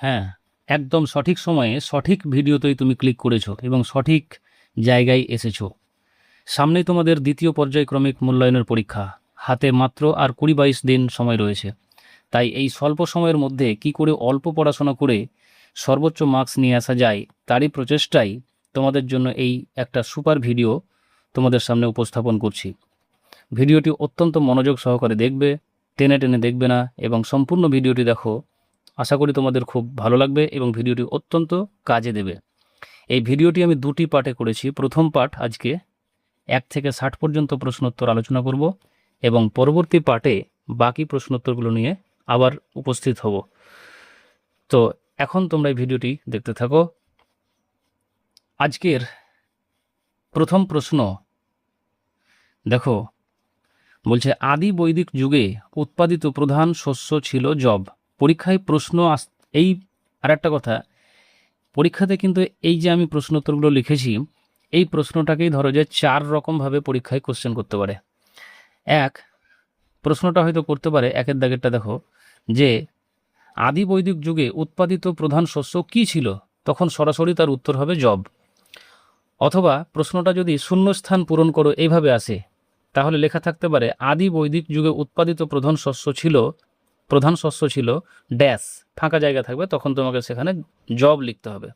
হ্যাঁ, একদম সঠিক সময়ে সঠিক ভিডিওতেই তুমি ক্লিক করেছো এবং সঠিক জায়গায় এসেছো। সামনেই তোমাদের দ্বিতীয় পর্যায়ক্রমিক মূল্যায়নের পরীক্ষা। হাতে মাত্র আর 20-22 দিন সময় রয়েছে। তাই এই স্বল্প সময়ের মধ্যে কি করে অল্প পড়াশোনা করে সর্বোচ্চ মার্কস নিয়ে আসা যায় তারই প্রচেষ্টাই তোমাদের জন্য এই একটা সুপার ভিডিও তোমাদের সামনে উপস্থাপন করছি। ভিডিওটি অত্যন্ত মনোযোগ সহকারে দেখবে, টেনে টেনে দেখবে না, এবং সম্পূর্ণ ভিডিওটি দেখো। আশা করি তোমাদের খুব ভালো লাগবে এবং ভিডিওটি অত্যন্ত কাজে দেবে। এই ভিডিওটি আমি দুটি পার্টে করেছি। প্রথম পার্ট আজকে 1 থেকে 60 পর্যন্ত প্রশ্নোত্তর আলোচনা করব এবং পরবর্তী পার্টে বাকি প্রশ্নোত্তরগুলো নিয়ে আবার উপস্থিত হব। তো এখন তোমরা এই ভিডিওটি দেখতে থাকো। আজকের প্রথম প্রশ্ন দেখো, বলছে আদি বৈদিক যুগে উৎপাদিত প্রধান শস্য ছিল যব। পরীক্ষায় প্রশ্ন এই আর একটা কথা, পরীক্ষাতে কিন্তু এই যে আমি প্রশ্নোত্তরগুলো লিখেছি এই প্রশ্নটাকেই ধরো যে 4 রকমভাবে পরীক্ষায় কোশ্চেন করতে পারে। এক, প্রশ্নটা হয়তো করতে পারে, একের দাগেরটা দেখো, যে আদি বৈদিক যুগে উৎপাদিত প্রধান শস্য কি ছিল, তখন সরাসরি তার উত্তর হবে যব। অথবা প্রশ্নটা যদি শূন্যস্থান পূরণ করো এইভাবে আসে, তাহলে লেখা থাকতে পারে আদি বৈদিক যুগে উৎপাদিত প্রধান শস্য ছিল ড্যাশ, ফাঁকা জায়গা থাকবে, তখন তোমাকে সেখানে জব লিখতে হবে।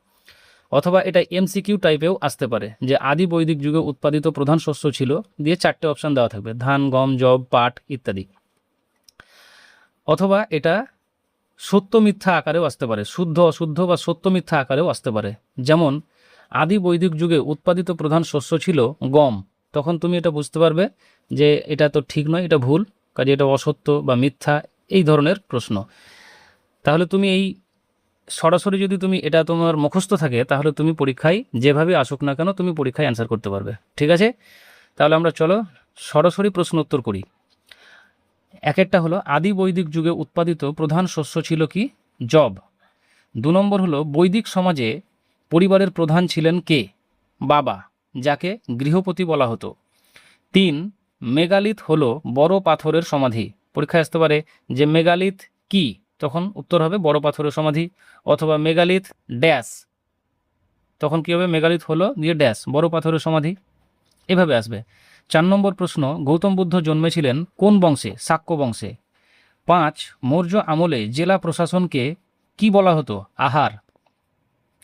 অথবা এটা এমসিকিউ টাইপেও আসতে পারে, যে আদি বৈদিক যুগে উৎপাদিত প্রধান শস্য ছিল, দিয়ে 4টে অপশান দেওয়া থাকবে, ধান, গম, যব, পাট ইত্যাদি। অথবা এটা সত্য মিথ্যা আকারেও আসতে পারে, শুদ্ধ অশুদ্ধ বা সত্য মিথ্যা আকারেও আসতে পারে। যেমন আদি বৈদিক যুগে উৎপাদিত প্রধান শস্য ছিল গম, তখন তুমি এটা বুঝতে পারবে যে এটা তো ঠিক নয়, এটা ভুল, কাজে এটা অসত্য বা মিথ্যা, এই ধরনের প্রশ্ন। তাহলে তুমি এই সরাসরি যদি তুমি এটা তোমার মুখস্থ থাকে, তাহলে তুমি পরীক্ষায় যেভাবে আসুক না কেন তুমি পরীক্ষায় অ্যান্সার করতে পারবে। ঠিক আছে, তাহলে আমরা চলো সরাসরি প্রশ্ন উত্তর করি। এক একটা হলো আদি বৈদিক যুগে উৎপাদিত প্রধান শস্য ছিল কি, যব। 2 নম্বর হলো বৈদিক সমাজে পরিবারের প্রধান ছিলেন কে, বাবা, যাকে গৃহপতি বলা হতো। 3, মেগালিথ হলো বড় পাথরের সমাধি। পরীক্ষায় আসতে পারে যে মেগালিথ কি, তখন উত্তর হবে বড় পাথরের সমাধি। অথবা মেগালিথ ড্যাশ, তখন কি হবে, মেগালিথ হলো দিয়ে ড্যাশ, বড় পাথরের সমাধি, এভাবে আসবে। 4 নম্বর প্রশ্ন, গৌতম বুদ্ধ জন্মেছিলেন কোন বংশে, শাক্য বংশে। 5, মৌর্য আমলে জেলা প্রশাসনকে কি বলা হতো, আহার।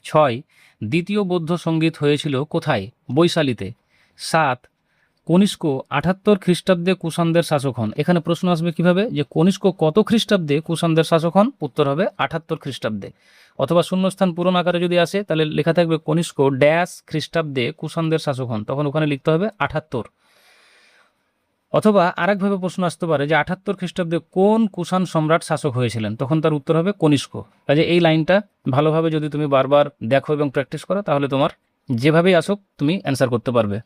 6, দ্বিতীয় বৌদ্ধ সঙ্গীত হয়েছিল কোথায়, বৈশালীতে। 7, কনিষ্ক 78 খ্রিস্টাব্দে কুষাণদের শাসক হন। এখানে প্রশ্ন আসবে কিভাবে, যে কনিষ্ক কত খ্রিস্টাব্দে কুষাণদের শাসক হন, উত্তর হবে 78 খ্রিস্টাব্দে। অথবা শূন্যস্থান পূরণ আকারে যদি আসে, তাহলে লেখা থাকবে কনিষ্ক ড্যাশ খ্রিস্টাব্দে কুষাণদের শাসক হন, তখন ওখানে লিখতে হবে 78। অথবা আরেকভাবে প্রশ্ন আসতে পারে যে 78 খ্রিস্টাব্দে কোন কুষাণ সম্রাট শাসক হয়েছিলেন, তখন তার উত্তর হবে কনিষ্ক। কাজে এই লাইনটা ভালোভাবে যদি তুমি বারবার দেখো এবং প্র্যাকটিস করো, তাহলে তোমার যেভাবেই আসুক তুমি অ্যান্সার করতে পারবে।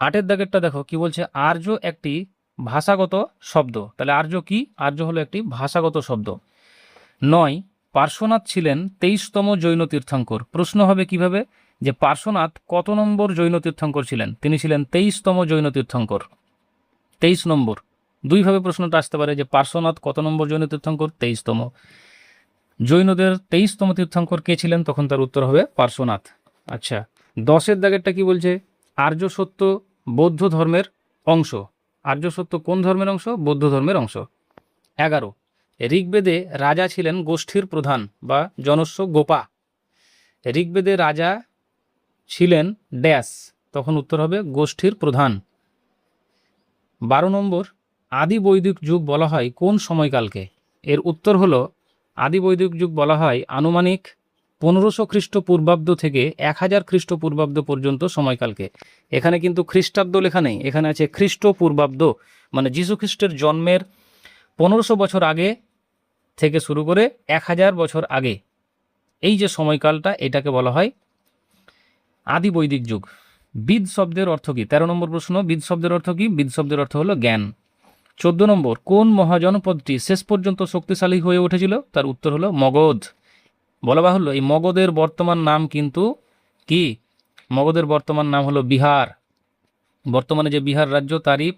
8এর দাগেরটা দেখো কি বলছে, আর্য একটি ভাষাগত শব্দ। তাহলে আর্য কি, আর্য হলো একটি ভাষাগত শব্দ। 9, পার্শ্বনাথ ছিলেন 23তম জৈন তীর্থঙ্কর। প্রশ্ন হবে কিভাবে, যে পার্শ্বনাথ কত নম্বর জৈন তীর্থঙ্কর ছিলেন, তিনি ছিলেন 23তম জৈন তীর্থঙ্কর। 23 নম্বর, দুইভাবে প্রশ্নটা আসতে পারে, যে পার্শ্বনাথ কত নম্বর জৈন তীর্থঙ্কর, 23তম। জৈনদের 23তম তীর্থঙ্কর কে ছিলেন, তখন তার উত্তর হবে পার্শ্বনাথ। আচ্ছা, 10এর দাগেরটা কি বলছে, আর্য সত্য বৌদ্ধ ধর্মের অংশ। আর্য সত্য কোন ধর্মের অংশ, বৌদ্ধ ধর্মের অংশ। 11, ঋগ্বেদে রাজা ছিলেন গোষ্ঠীর প্রধান বা জনস্ব গোপা। ঋগ্বেদে রাজা ছিলেন ড্যাশ, তখন উত্তর হবে গোষ্ঠীর প্রধান। 12 নম্বর, আদি বৈদিক যুগ বলা হয় কোন সময়কালকে। এর উত্তর হলো আদি বৈদিক যুগ বলা হয় আনুমানিক 1500 খ্রিস্টপূর্বাব্দ থেকে 1000 খ্রিস্টপূর্বাব্দ পর্যন্ত সময়কালকে। এখানে কিন্তু খ্রিস্টাব্দ লেখা নেই, এখানে আছে খ্রিস্টপূর্বাব্দ, মানে যীশু খ্রিস্টের জন্মের 1500 বছর আগে থেকে শুরু করে 1000 বছর আগে, এই যে সময়কালটা, এটাকে বলা হয় আদি বৈদিক যুগ। বিদ শব্দের অর্থ কি, 13 নম্বর প্রশ্ন, বিদ শব্দের অর্থ কি, বিদ শব্দের অর্থ হলো জ্ঞান। 14 নম্বর, কোন মহাজনপদটি শেষ পর্যন্ত শক্তিশালী হয়ে উঠেছিল, তার উত্তর হলো মগধ। বলা বাহুল্য এই মগধের বর্তমান নাম কিন্তু কি, মগধের বর্তমান নাম হলো বিহার। বর্তমানে যে বিহার রাজ্য, তারই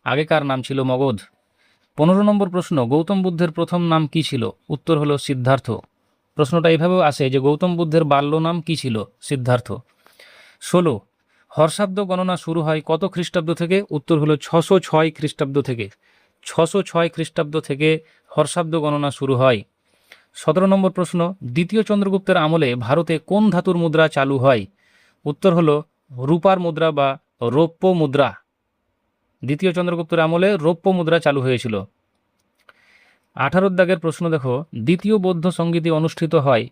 আগেকার নাম ছিল মগধ। 15 নম্বর প্রশ্ন, গৌতম বুদ্ধের প্রথম নাম কি ছিল, উত্তর হলো সিদ্ধার্থ। প্রশ্নটা এইভাবেও আসে যে গৌতম বুদ্ধের বাল্য নাম কি ছিল? সিদ্ধার্থ। 16, হর্ষাব্দ গণনা শুরু হয় কত খ্রিস্টাব্দ থেকে? উত্তর হলো 606 খ্রিস্টাব্দ থেকে। 606 খ্রিস্টাব্দ থেকে হর্ষাব্দ গণনা শুরু হয়। 17 নম্বর প্রশ্ন, দ্বিতীয় চন্দ্রগুপ্তের আমলে ভারতে কোন ধাতুর মুদ্রা চালু হয়? উত্তর হলো রূপার মুদ্রা বা রৌপ্য মুদ্রা। দ্বিতীয় চন্দ্রগুপ্তের আমলে রৌপ্য মুদ্রা চালু হয়েছিল। 18 দাগের প্রশ্ন দেখো, দ্বিতীয় বৌদ্ধ সঙ্গীতি অনুষ্ঠিত হয়?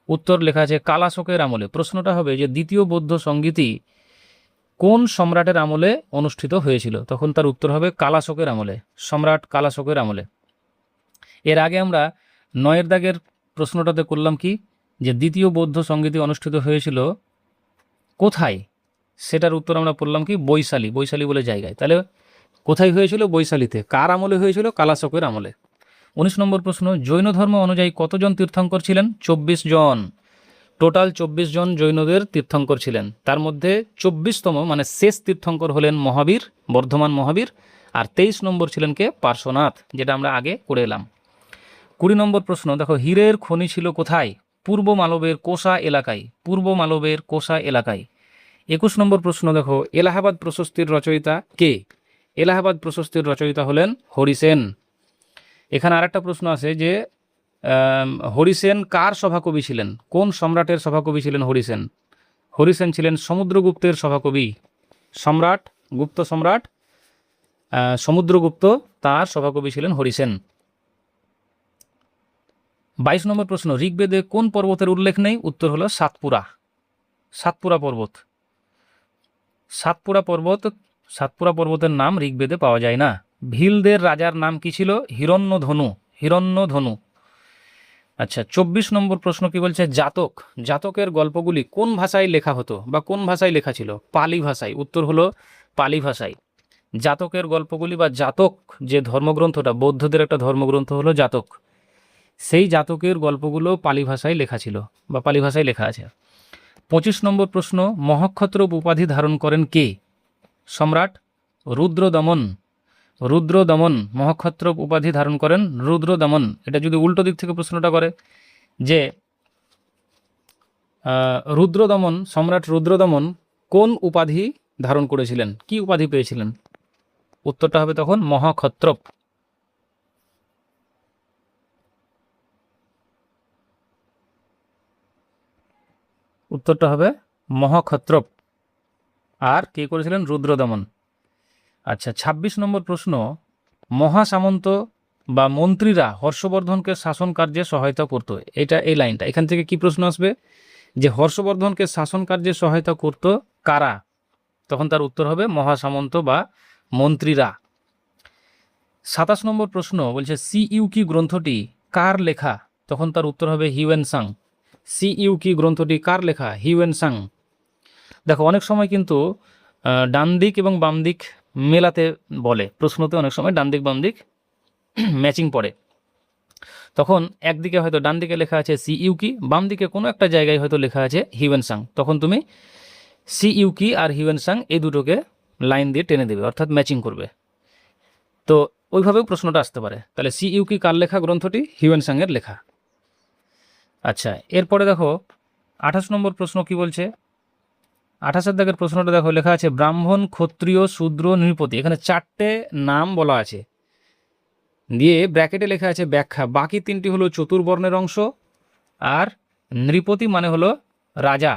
উত্তর লেখা আছে কালাশোকের আমলে। প্রশ্নটা হবে যে দ্বিতীয় বৌদ্ধ সঙ্গীতি কোন সম্রাটের আমলে অনুষ্ঠিত হয়েছিল? তখন তার উত্তর হবে কালাশোকের আমলে, সম্রাট কালাশোকের আমলে। এর আগে আমরা 9 দাগের প্রশ্নটাতে করলাম কি, যে দ্বিতীয় বৌদ্ধ সঙ্গীতি অনুষ্ঠিত হয়েছিল কোথায়? সেটার উত্তর আমরা পড়লাম কি বৈশালী, বৈশালী বলে জায়গায়। তাহলে কোথায় হয়েছিল? বৈশালীতে। কার আমলে হয়েছিল? কালাশোকের আমলে। 19 নম্বর প্রশ্ন, জৈন ধর্ম অনুযায়ী কতজন তীর্থঙ্কর ছিলেন? 24 জন। টোটাল 24 জন জৈনদের তীর্থঙ্কর ছিলেন। তার মধ্যে 24তম মানে শেষ তীর্থঙ্কর হলেন মহাবীর, বর্ধমান মহাবীর। আর 23 নম্বর ছিলেন কে? পার্শ্বনাথ, যেটা আমরা আগে করে এলাম। 20 নম্বর প্রশ্ন দেখো, হীরের খনি ছিল কোথায়? পূর্ব মালবের কোষা এলাকায়, পূর্ব মালবের কোষা এলাকায়। 21 নম্বর প্রশ্ন দেখো, এলাহাবাদ প্রশস্তির রচয়িতা কে? এলাহাবাদ প্রশস্তির রচয়িতা হলেন হরিসেন। এখানে আরেকটা প্রশ্ন আছে যে হরিসেন কার সভাকবি ছিলেন? কোন সম্রাটের সভাকবি ছিলেন হরিসেন? হরিসেন ছিলেন সমুদ্রগুপ্তের সভাকবি। সম্রাট, গুপ্ত সম্রাট সমুদ্রগুপ্ত, তার সভাকবি ছিলেন হরিসেন। 22 নম্বর প্রশ্ন, ঋগ্বেদে কোন পর্বতের উল্লেখ নেই? উত্তর হলো সাতপুরা, সাতপুরা পর্বত। সাতপুরা পর্বত, সাতপুরা পর্বতের নাম ঋগ্বেদে পাওয়া যায় না। ভিলদের রাজার নাম কি ছিল? হিরণ্যধনু, হিরণ্যধনু। আচ্ছা, 24 নম্বর প্রশ্ন কি বলছে? জাতক, জাতকের গল্পগুলি কোন ভাষায় লেখা হতো বা কোন ভাষায় লেখা ছিল? পালি ভাষায়। উত্তর হলো পালি ভাষায়। জাতকের গল্পগুলি বা জাতক যে ধর্মগ্রন্থটা, বৌদ্ধদের একটা ধর্মগ্রন্থ হলো জাতক, সেই জাতকের গল্পগুলো পালি ভাষায় লেখা ছিল বা পালি ভাষায় লেখা আছে। 25 নম্বর প্রশ্ন, মহাক্ষত্রপ উপাধি ধারণ করেন কে? সম্রাট রুদ্রদমন, রুদ্রদমন মহাক্ষত্রপ উপাধি ধারণ করেন রুদ্রদমন। এটা যদি উল্টো দিক থেকে প্রশ্নটা করে যে রুদ্রদমন, সম্রাট রুদ্রদমন কোন উপাধি ধারণ করেছিলেন, কি উপাধি পেয়েছিলেন? উত্তরটা হবে তখন মহাক্ষত্রপ। উত্তরটা হবে মহাক্ষত্রপ। আর কে করেছিলেন? রুদ্রদমন। আচ্ছা, 26 নম্বর প্রশ্ন, মহাসামন্ত বা মন্ত্রীরা হর্ষবর্ধনকে শাসন কার্যে সহায়তা করত। এটা এই লাইনটা, এখান থেকে কি প্রশ্ন আসবে যে হর্ষবর্ধনকে শাসন কার্যে সহায়তা করত কারা? তখন তার উত্তর হবে মহাসামন্ত বা মন্ত্রীরা। 27 নম্বর প্রশ্ন বলছে সিইউকি গ্রন্থটি কার লেখা? তখন তার উত্তর হবে হিউয়েনসাং। সিইউকি গ্রন্থটি কার লেখা? হিউয়েনসাং। দেখো, অনেক সময় কিন্তু ডান দিক এবং বাম দিক মেলাতে বলে, প্রশ্নতে অনেক সময় ডান দিক বাম দিক ম্যাচিং পড়ে। তখন একদিকে হয়তো ডান দিকে লেখা আছে সিইউকি, বাম দিকে কোনো একটা জায়গায় হয়তো লেখা আছে হিউয়েনসাং। তখন তুমি সিইউকি আর হিউয়েনসাং এই দুটোকে লাইন দিয়ে টেনে দেবে, অর্থাৎ ম্যাচিং করবে। তো ওইভাবেও প্রশ্নটা আসতে পারে। তাহলে সিইউকি কার লেখা গ্রন্থটি? হিউয়েনসাংয়ের লেখা। আচ্ছা, এরপরে দেখো 28 নম্বর প্রশ্ন কি বলছে? 28 দাগের প্রশ্নটা দেখো, লেখা আছে ব্রাহ্মণ, ক্ষত্রিয়, শূদ্র, নৃপতি। এখানে 4টে নাম বলা আছে, দিয়ে ব্র্যাকেটে লেখা আছে ব্যাখ্যা। বাকি 3টি হলো চতুর্বর্ণের অংশ, আর নৃপতি মানে হলো রাজা।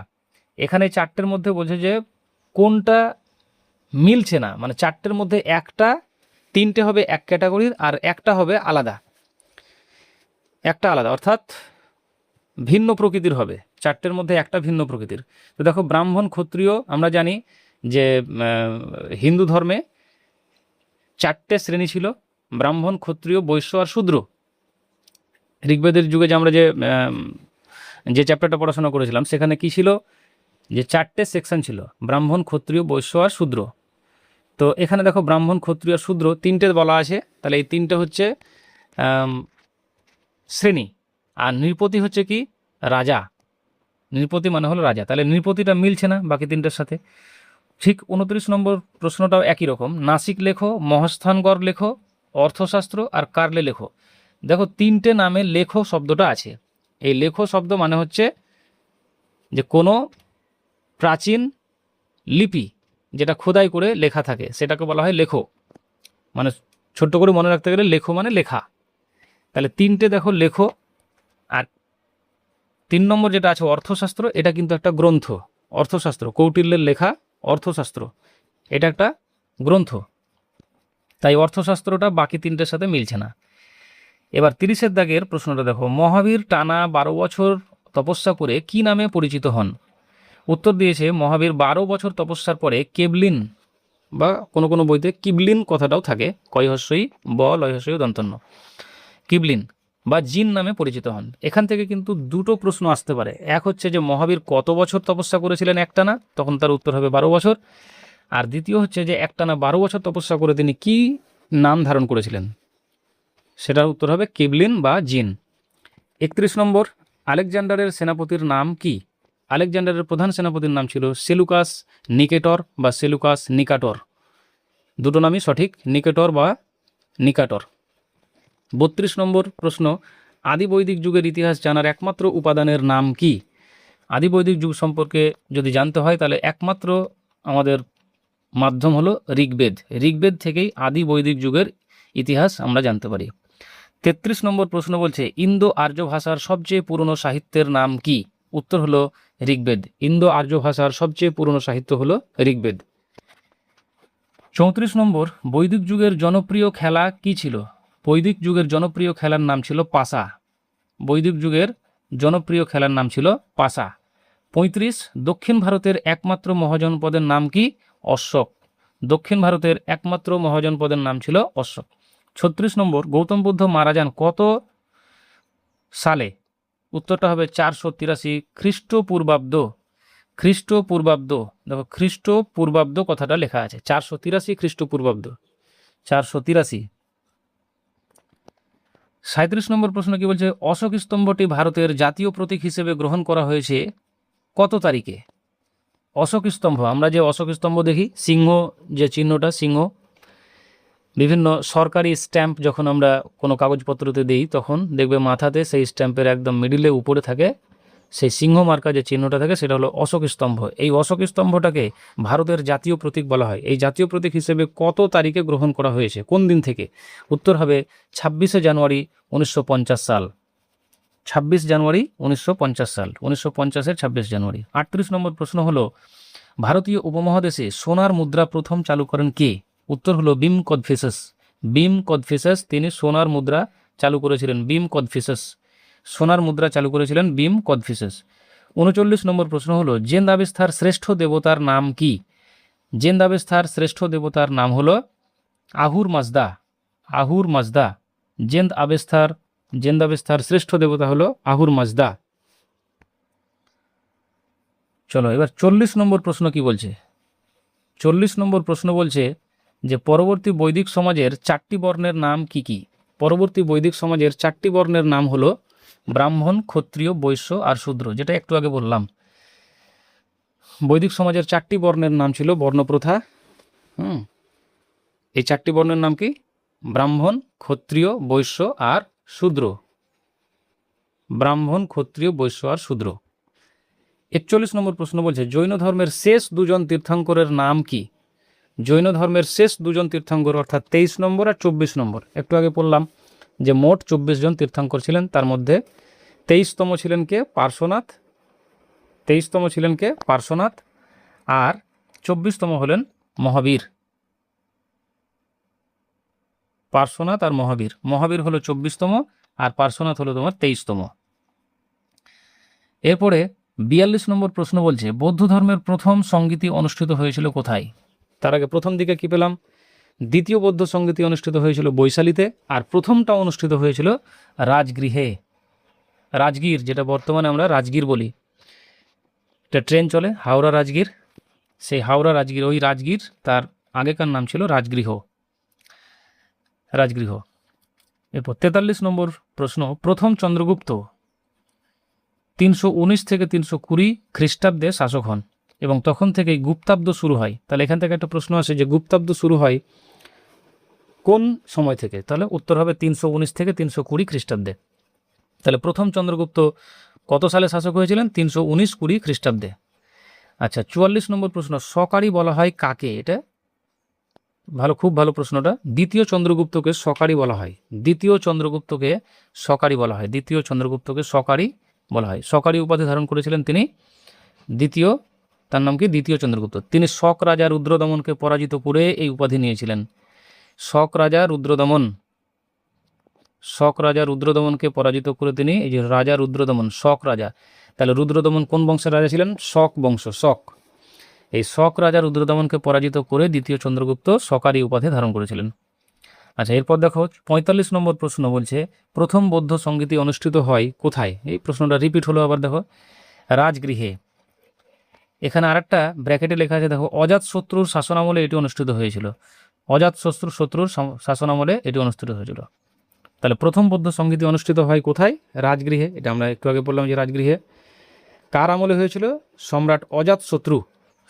এখানে 4টের মধ্যে বলছে যে কোনটা মিলছে না, মানে 4টের মধ্যে একটা, 3টে হবে এক ক্যাটাগরির আর একটা হবে আলাদা, একটা আলাদা, অর্থাৎ ভিন্ন প্রকৃতির হবে। 4টের মধ্যে একটা ভিন্ন প্রকৃতির। তো দেখো, ব্রাহ্মণ, ক্ষত্রিয়, আমরা জানি যে হিন্দু ধর্মে 4টে শ্রেণী ছিল, ব্রাহ্মণ, ক্ষত্রিয়, বৈশ্য আর শূদ্র। ঋগ্বেদের যুগে যে আমরা যে চ্যাপ্টারটা পড়াশোনা করেছিলাম সেখানে কি ছিল, যে 4টে সেকশন ছিল, ব্রাহ্মণ, ক্ষত্রিয়, বৈশ্য আর শূদ্র। তো এখানে দেখো ব্রাহ্মণ, ক্ষত্রিয়, শূদ্র 3টে বলা আছে। তাহলে এই 3টে হচ্ছে শ্রেণী। আর নৃপতি হচ্ছে কি? রাজা। নৃপতি মানে হলো রাজা। তাহলে নৃপতিটা মিলছে না বাকি 3টের সাথে। ঠিক 29 নম্বর প্রশ্নটাও একই রকম। নাসিক লেখো, মহাস্থানগড় লেখো, অর্থশাস্ত্র আর কার্লে লেখো। দেখো, 3টে নামে লেখো শব্দটা আছে, এই লেখো শব্দ মানে হচ্ছে যে কোনো প্রাচীন লিপি যেটা খোদাই করে লেখা থাকে সেটাকে বলা হয় লেখো। মানে ছোট্ট করে মনে রাখতে গেলে লেখো মানে লেখা। তাহলে তিনটে দেখো লেখো। আর 3 নম্বর যেটা আছে অর্থশাস্ত্র, এটা কিন্তু একটা গ্রন্থ। অর্থশাস্ত্র কৌটিল্যের লেখা অর্থশাস্ত্র, এটা একটা গ্রন্থ। তাই অর্থশাস্ত্রটা বাকি তিনটের সাথে মিলছে না। এবার 30-এর দাগের প্রশ্নটা দেখো, মহাবীর টানা 12 বছর তপস্যা করে কি নামে পরিচিত হন? উত্তর দিয়েছে মহাবীর 12 বছর তপস্যার পরে কেবলিন, বা কোনো কোনো বইতে কিবলিন কথাটাও থাকে, কয়হস্যই ব লয়হস্যই দন্তন্য, কিবলিন বা জিন নামে পরিচিত হন। এখান থেকে কিন্তু দুটো প্রশ্ন আসতে পারে। এক হচ্ছে যে মহাবীর কত বছর তপস্যা করেছিলেন একটানা, তখন তার উত্তর হবে 12 বছর। আর দ্বিতীয় হচ্ছে যে একটানা 12 বছর তপস্যা করে তিনি কি নাম ধারণ করেছিলেন, সেটার উত্তর হবে কিবলিন বা জিন। 31 নম্বর, আলেকজান্ডারের সেনাপতির নাম কি? আলেকজান্ডারের প্রধান সেনাপতির নাম ছিল সেলুকাস নিকেটর বা সেলুকাস নিকাটর। দুটো নামই সঠিক, নিকেটর বা নিকাটর। 32 নম্বর প্রশ্ন, আদি বৈদিক যুগের ইতিহাস জানার একমাত্র উপাদানের নাম কি? আদি বৈদিক যুগ সম্পর্কে যদি জানতে হয় তাহলে একমাত্র আমাদের মাধ্যম হলো ঋগ্বেদ। ঋগ্বেদ থেকেই আদি বৈদিক যুগের ইতিহাস আমরা জানতে পারি। 33 নম্বর প্রশ্ন বলছে, ইন্দো আর্য ভাষার সবচেয়ে পুরনো সাহিত্যের নাম কি? উত্তর হলো ঋগ্বেদ। ইন্দো আর্য ভাষার সবচেয়ে পুরনো সাহিত্য হলো ঋগ্বেদ। 34 নম্বর, বৈদিক যুগের জনপ্রিয় খেলা কি ছিল? বৈদিক যুগের জনপ্রিয় খেলার নাম ছিল পাশা। বৈদিক যুগের জনপ্রিয় খেলার নাম ছিল পাশা। 35, দক্ষিণ ভারতের একমাত্র মহাজনপদের নাম কি? অশোক। দক্ষিণ ভারতের একমাত্র মহাজনপদের নাম ছিল অশোক। 36 নম্বর, গৌতম বুদ্ধ মারা যান কত সালে? উত্তরটা হবে 483 খ্রিস্টপূর্বাব্দ। খ্রিস্টপূর্বাব্দ, দেখো খ্রিস্টপূর্বাব্দ কথাটা লেখা আছে, 483 খ্রিস্টপূর্বাব্দ, 483। 37 নম্বর প্রশ্ন কি বলছে, অশোক স্তম্ভটি ভারতের জাতীয় প্রতীক হিসেবে গ্রহণ করা হয়েছে কত তারিখে? অশোক স্তম্ভ, আমরা যে অশোক স্তম্ভ দেখি, সিংহ যে চিহ্নটা, সিংহ, বিভিন্ন সরকারি স্ট্যাম্প যখন আমরা কোনো কাগজপত্রতে দিই তখন দেখবে মাথাতে সেই স্ট্যাম্পের একদম মিডিলে উপরে থাকে সেই সিংহ মার্কা যে চিহ্নটা থাকে, সেটা হলো অশোক স্তম্ভ। এই অশোক স্তম্ভটাকে ভারতের জাতীয় প্রতীক বলা হয়। এই জাতীয় প্রতীক হিসেবে কত তারিখে গ্রহণ করা হয়েছে, কোন দিন থেকে? উত্তর হবে 26শে জানুয়ারি 1950 সাল। 26 জানুয়ারি 1950 সাল, 1950-এর 26 জানুয়ারি। 38 নম্বর প্রশ্ন হলো, ভারতীয় উপমহাদেশে সোনার মুদ্রা প্রথম চালু করেন কে? উত্তর হলো বিম কদফিসাস। বিম কদফিসাস তিনি সোনার মুদ্রা চালু করেছিলেন। বিম কদফিসাস সোনার মুদ্রা চালু করেছিলেন বিম কদফিসাস। 39 নম্বর প্রশ্ন হলো, জেন দাবেস্তার শ্রেষ্ঠ দেবতার নাম কি? জেন দাবেস্তার শ্রেষ্ঠ দেবতার নাম হলো আহুর মাজদা। আহুর মাজদা। জেন দাবেস্তার শ্রেষ্ঠ দেবতা হলো আহুর মাজদা। চলো এবার 40 নম্বর প্রশ্ন কি বলছে? 40 নম্বর প্রশ্ন বলছে যে পরবর্তী বৈদিক সমাজের 4টি বর্ণের নাম কি কি? পরবর্তী বৈদিক সমাজের 4টি বর্ণের নাম হলো ব্রাহ্মণ, ক্ষত্রিয়, বৈশ্য আর শূদ্র, যেটা একটু আগে বললাম। বৈদিক সমাজের 4টি বর্ণের নাম ছিল বর্ণপ্রথা। এই 4টি বর্ণের নাম কি? ব্রাহ্মণ, ক্ষত্রিয়, বৈশ্য আর শূদ্র। ব্রাহ্মণ, ক্ষত্রিয়, বৈশ্য আর শূদ্র। 41 নম্বর প্রশ্ন বলছে, জৈন ধর্মের শেষ 2জন তীর্থঙ্করের নাম কি? জৈন ধর্মের শেষ 2জন তীর্থঙ্কর, অর্থাৎ 23 নম্বর আর 24 নম্বর। একটু আগে বললাম যে মোট 24 জন তীর্থঙ্কর ছিলেন, তার মধ্যে 23তম ছিলেন কে? পার্শ্বনাথ। 23তম ছিলেন কে? পার্শ্বনাথ। আর 24তম হলেন মহাবীর। পার্শ্বনাথ আর মহাবীর। মহাবীর হলো 24তম আর পার্শ্বনাথ হলো তোমার 23তম। এরপরে 42 নম্বর প্রশ্ন বলছে, বৌদ্ধ ধর্মের প্রথম সঙ্গীতি অনুষ্ঠিত হয়েছিল কোথায়? তার আগে প্রথম দিকে কি পেলাম? দ্বিতীয় বৌদ্ধ সঙ্গীতি অনুষ্ঠিত হয়েছিল বৈশালীতে, আর প্রথমটা অনুষ্ঠিত হয়েছিল রাজগৃহে। রাজগীর, যেটা বর্তমানে আমরা রাজগীর বলি। একটা ট্রেন চলে হাওড়া রাজগীর, সেই হাওড়া রাজগীর, ওই রাজগীর তার আগেকার নাম ছিল রাজগৃহ। রাজগৃহ। এরপর 43 নম্বর প্রশ্ন, প্রথম চন্দ্রগুপ্ত 319 থেকে 320 খ্রিস্টাব্দে শাসক হন এবং তখন থেকেই গুপ্তাব্দ শুরু হয়। তাহলে এখান থেকে একটা প্রশ্ন আসে যে গুপ্তাব্দ শুরু হয় কোন সময় থেকে? তাহলে উত্তর হবে 319 থেকে 320 খ্রিস্টাব্দে। তাহলে প্রথম চন্দ্রগুপ্ত কত সালে শাসক হয়েছিলেন? 319-20 খ্রিস্টাব্দে। আচ্ছা, 44 নম্বর প্রশ্ন, সকারি বলা হয় কাকে? এটা খুব ভালো প্রশ্নটা। দ্বিতীয় চন্দ্রগুপ্তকে সকারি বলা হয়। দ্বিতীয় চন্দ্রগুপ্তকে সকারি বলা হয়। দ্বিতীয় চন্দ্রগুপ্তকে সকারি বলা হয়। সকারি উপাধি ধারণ করেছিলেন তিনি দ্বিতীয়, তার নাম কি? দ্বিতীয় চন্দ্রগুপ্ত। তিনি শক রাজা রুদ্রদমনকে পরাজিত করে এই উপাধি নিয়েছিলেন। শক রাজা রুদ্রদমন, শক রাজা রুদ্রদমনকে পরাজিত করে তিনি, এই যে রাজা রুদ্রদমন, শক রাজা, তাহলে রুদ্রদমন কোন বংশের রাজা ছিলেন? শক বংশ, শক। এই শক রাজা রুদ্রদমনকে পরাজিত করে দ্বিতীয় চন্দ্রগুপ্ত সকারি উপাধি ধারণ করেছিলেন। আচ্ছা, এরপর দেখো 45 নম্বর প্রশ্ন বলছে, প্রথম বৌদ্ধ সঙ্গীতি অনুষ্ঠিত হয় কোথায়? এই প্রশ্নটা রিপিট হলো আবার, দেখো রাজগৃহে। এখানে আরেকটা ব্র্যাকেটে লেখা আছে, দেখো অজাতশত্রুর শাসনামলে এটি অনুষ্ঠিত হয়েছিল। অজাতশত্রুর শাসনামলে এটি অনুষ্ঠিত হয়েছিল। তাহলে প্রথম বৌদ্ধ সঙ্গীতি অনুষ্ঠিত হয় কোথায়? রাজগৃহে। এটা আমরা একটু আগে বললাম যে রাজগৃহে। কার আমলে হয়েছিল? সম্রাট অজাতশত্রু,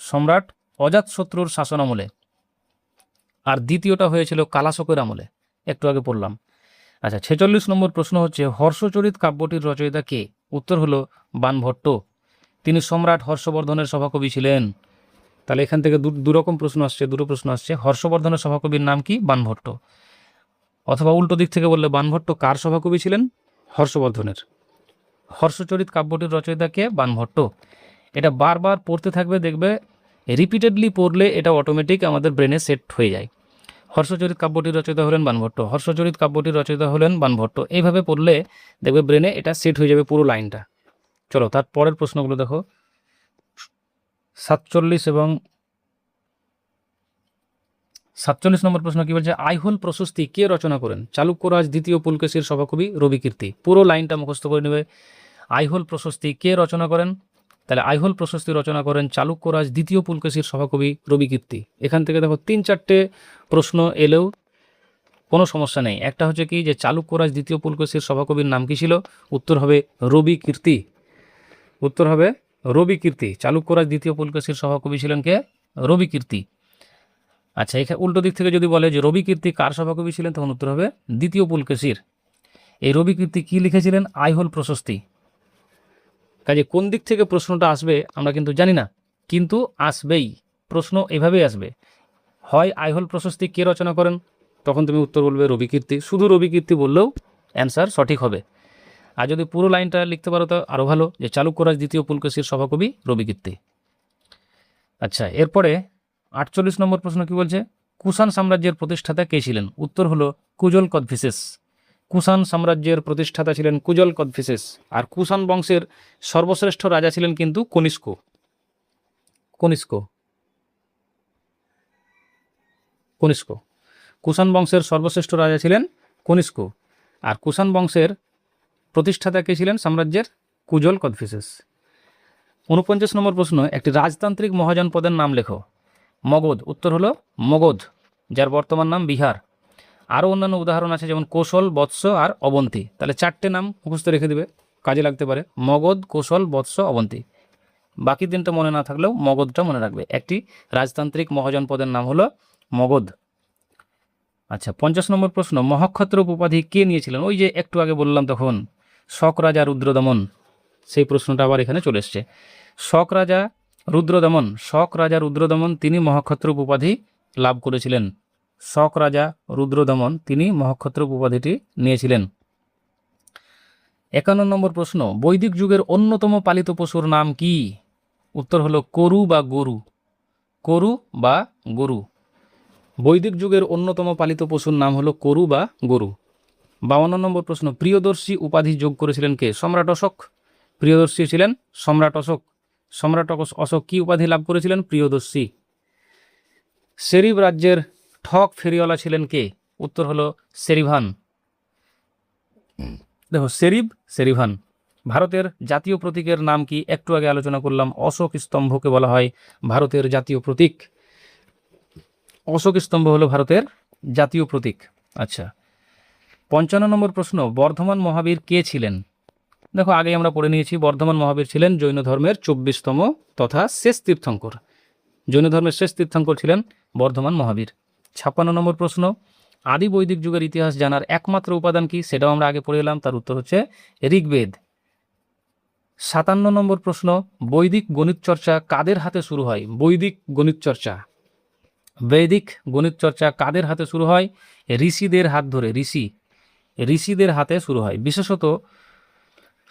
সম্রাট অজাতশত্রুর শাসনামলে। আর দ্বিতীয়টা হয়েছিল কালাশোকের আমলে, একটু আগে পড়লাম। আচ্ছা, 46 নম্বর প্রশ্ন হচ্ছে, হর্ষচরিত কাব্যটির রচয়িতা কে? উত্তর হলো বাণভট্ট। তিনি সম্রাট হর্ষবর্ধনের সভাকবি ছিলেন। তাহলে এখান থেকে দুরকম প্রশ্ন আসছে, দুটো প্রশ্ন আসছে। হর্ষবর্ধনের সভাকবির নাম কি? বাণভট্ট। অথবা উল্টো দিক থেকে বললে, বাণভট্ট কার সভাকবি ছিলেন? হর্ষবর্ধনের। হর্ষচরিত কাব্যটির রচয়িতা কে? বাণভট্ট। এটা বারবার পড়তে থাকবে, দেখবে রিপিটেডলি পড়লে এটা অটোমেটিক আমাদের ব্রেনে সেট হয়ে যায়। হর্ষচরিত কাব্যটির রচয়িতা হলেন বাণভট্ট, হর্ষচরিত কাব্যটির রচয়িতা হলেন বাণভট্ট। এইভাবে পড়লে দেখবে ব্রেনে এটা সেট হয়ে যাবে পুরো লাইনটা। চলো তার পরের প্রশ্নগুলো দেখো। 47 নম্বর প্রশ্ন কি বলছে, আইহোল প্রশস্তি কে রচনা করেন? চালুক্যরাজ দ্বিতীয় পুলকেশীর সভাকবি রবিকীর্তি। পুরো লাইনটা মুখস্থ করে নেবে। আইহোল প্রশস্তি কে রচনা করেন? তাহলে আইহোল প্রশস্তি রচনা করেন চালুক্যরাজ দ্বিতীয় পুলকেশীর সভাকবি রবিকীর্তি। এখান থেকে দেখো 3-4টে প্রশ্ন এলেও কোনো সমস্যা নেই। একটা হচ্ছে কি, যে চালুক্যরাজ দ্বিতীয় পুলকেশীর সভাকবির নাম কি ছিল? উত্তর হবে রবিকীর্তি। উত্তর হবে রবিকীর্তি। চালুক্যরাজ দ্বিতীয় পুলকেশীর সভাকবি ছিলেন কে? রবিকীর্তি। আচ্ছা, এখানে উল্টো দিক থেকে যদি বলে যে রবিকীর্তি কার সভাকবি ছিলেন, তখন উত্তর হবে দ্বিতীয় পুলকেশীর। এই রবিকীর্তি কি লিখেছিলেন? আইহোল প্রশস্তি। কাজে কোন দিক থেকে প্রশ্নটা আসবে আমরা কিন্তু জানি না, কিন্তু আসবেই, প্রশ্ন এভাবেই আসবে। হয় আইহোল প্রশস্তি কে রচনা করেন, তখন তুমি উত্তর বলবে রবিকীর্তি। শুধু রবিকীর্তি বললেও অ্যান্সার সঠিক হবে। আর যদি পুরো লাইনটা লিখতে পারো তো আরও ভালো, যে চালুক্যরাজ দ্বিতীয় পুলকেশীর সভাকবি রবিকীর্তি। আচ্ছা, এরপরে 48 নম্বর প্রশ্ন কি বলছে, কুষাণ সাম্রাজ্যের প্রতিষ্ঠাতা কে ছিলেন? উত্তর হলো কুজল কদফিসেস। কুষাণ সাম্রাজ্যের প্রতিষ্ঠাতা ছিলেন কুজল কদফিসেস। আর কুষাণ বংশের সর্বশ্রেষ্ঠ রাজা ছিলেন কিন্তু কনিষ্ক। কনিষ্ক, কনিষ্ক। কুষাণ বংশের সর্বশ্রেষ্ঠ রাজা ছিলেন কনিষ্ক। আর কুষাণ বংশের প্রতিষ্ঠাতা কে ছিলেন সাম্রাজ্যের? কুজল কদফিসেস। 49 নম্বর প্রশ্ন, একটি রাজতান্ত্রিক মহাজনপদের নাম লেখো। মগধ। উত্তর হলো মগধ, যার বর্তমান নাম বিহার। আরও অন্যান্য উদাহরণ আছে, যেমন কৌশল, বৎস আর অবন্তী। তাহলে 4টে নাম মুখস্থ রেখে দেবে, কাজে লাগতে পারে। মগধ, কৌশল, বৎস, অবন্তী। বাকি 3টা মনে না থাকলেও মগধটা মনে রাখবে। একটি রাজতান্ত্রিক মহাজনপদের নাম হলো মগধ। আচ্ছা, 50 নম্বর প্রশ্ন, মহাক্ষত্রপ উপাধি কে নিয়েছিলেন? ওই যে একটু আগে বললাম তখন, শক রাজা রুদ্রদমন। সেই প্রশ্নটা আবার এখানে চলে এসছে। শক রাজা রুদ্রদমন, শক রাজা রুদ্রদমন তিনি মহাক্ষত্রপ উপাধি লাভ করেছিলেন। শক রাজা রুদ্রদমন তিনি মহাক্ষত্রপ উপাধিটি নিয়েছিলেন। 51 নম্বর প্রশ্ন, বৈদিক যুগের অন্যতম পালিত পশুর নাম কি? উত্তর হলো করু বা গরু। করু বা গরু। বৈদিক যুগের অন্যতম পালিত পশুর নাম হলো করু বা গরু। 52 নম্বর প্রশ্ন, প্রিয়দর্শী উপাধি যোগ করেছিলেন কে? সম্রাট অশোক। প্রিয়দর্শী ছিলেন সম্রাট অশোক। সম্রাট অশোক কি উপাধি লাভ করেছিলেন? প্রিয়দর্শী। সেরিব রাজ্যের ঠক ফেরিওয়ালা ছিলেন কে? উত্তর হলো সেরিভান। দেখো, সেরিভান। ভারতের জাতীয় প্রতীকের নাম কি? একটু আগে আলোচনা করলাম, অশোক স্তম্ভকে বলা হয় ভারতের জাতীয় প্রতীক। অশোক স্তম্ভ হলো ভারতের জাতীয় প্রতীক। আচ্ছা, 55 নম্বর প্রশ্ন, বর্ধমান মহাবীর কে ছিলেন? দেখো, আগে আমরা পড়ে নিয়েছি, বর্ধমান মহাবীর ছিলেন জৈন ধর্মের 24তম তথা শেষ তীর্থঙ্কর। জৈন ধর্মের শেষ তীর্থঙ্কর ছিলেন বর্ধমান মহাবীর। 56 নম্বর প্রশ্ন, আদি বৈদিক যুগের ইতিহাস জানার একমাত্র উপাদান কি, সেটাও আমরা আগে পড়ে এলাম, তার উত্তর হচ্ছে ঋগ্বেদ। 57 নম্বর প্রশ্ন, বৈদিক গণিত চর্চা কাদের হাতে শুরু হয়? বৈদিক গণিত চর্চা, বৈদিক গণিত চর্চা কাদের হাতে শুরু হয়? ঋষিদের হাত ধরে, ঋষিদের হাতে শুরু হয়, বিশেষত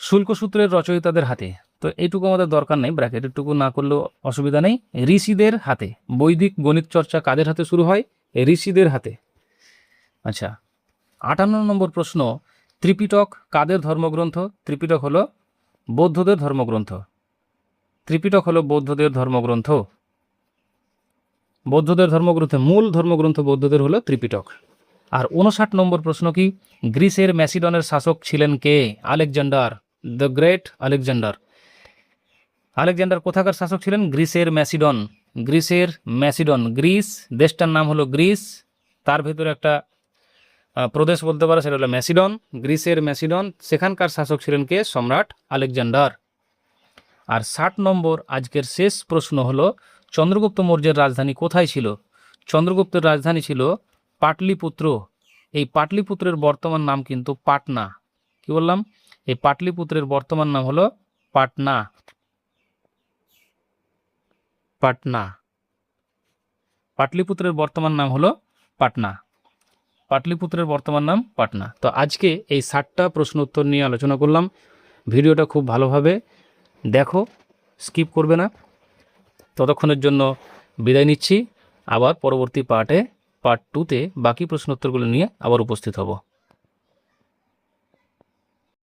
শুল্কসূত্রের রচয়িতাদের হাতে। তো এইটুকু আমাদের দরকার নেই, ব্র্যাকেট এটুকু না করলেও অসুবিধা নেই। ঋষিদের হাতে বৈদিক গণিত চর্চা কাদের হাতে শুরু হয়? ঋষিদের হাতে। আচ্ছা, 58 নম্বর প্রশ্ন, ত্রিপিটক কাদের ধর্মগ্রন্থ? ত্রিপিটক হলো বৌদ্ধদের ধর্মগ্রন্থ, ত্রিপিটক হলো বৌদ্ধদের ধর্মগ্রন্থ, বৌদ্ধদের ধর্মগ্রন্থ, মূল ধর্মগ্রন্থ বৌদ্ধদের হলো ত্রিপিটক। আর 59 নম্বর প্রশ্ন কি, গ্রিসের ম্যাসিডনের শাসক ছিলেন কে? Alexander the great. Alexander, Alexander কোথাকার শাসক ছিলেন? গ্রিসের ম্যাসিডন, গ্রিসের ম্যাসিডন, গ্রিস দেশটার নাম হলো গ্রিস, তার ভেতরে একটা প্রদেশ বলতে পারো, সেটা হলো ম্যাসিডন, গ্রিসের ম্যাসিডন, সেখানকার শাসক ছিলেন কে? সম্রাট আলেকজান্ডার। আর 60 নম্বর আজকের শেষ প্রশ্ন হলো, চন্দ্রগুপ্ত মৌর্যের রাজধানী কোথায় ছিল? চন্দ্রগুপ্তের রাজধানী ছিল পাটলিপুত্র। এই পাটলিপুত্রের বর্তমান নাম কিন্তু পাটনা। কি বললাম? এই পাটলিপুত্রের বর্তমান নাম হলো পাটনা, পাটনা, পাটলিপুত্রের বর্তমান নাম হলো পাটনা, পাটলিপুত্রের বর্তমান নাম পাটনা। তো আজকে এই 60টা প্রশ্ন উত্তর নিয়ে আলোচনা করলাম। ভিডিওটা খুব ভালোভাবে দেখো, স্কিপ করবে না। ততক্ষণের জন্য বিদায় নিচ্ছি, আবার পরবর্তী পার্ট 2তে বাকি প্রশ্নোত্তরগুলো নিয়ে আবার উপস্থিত হব।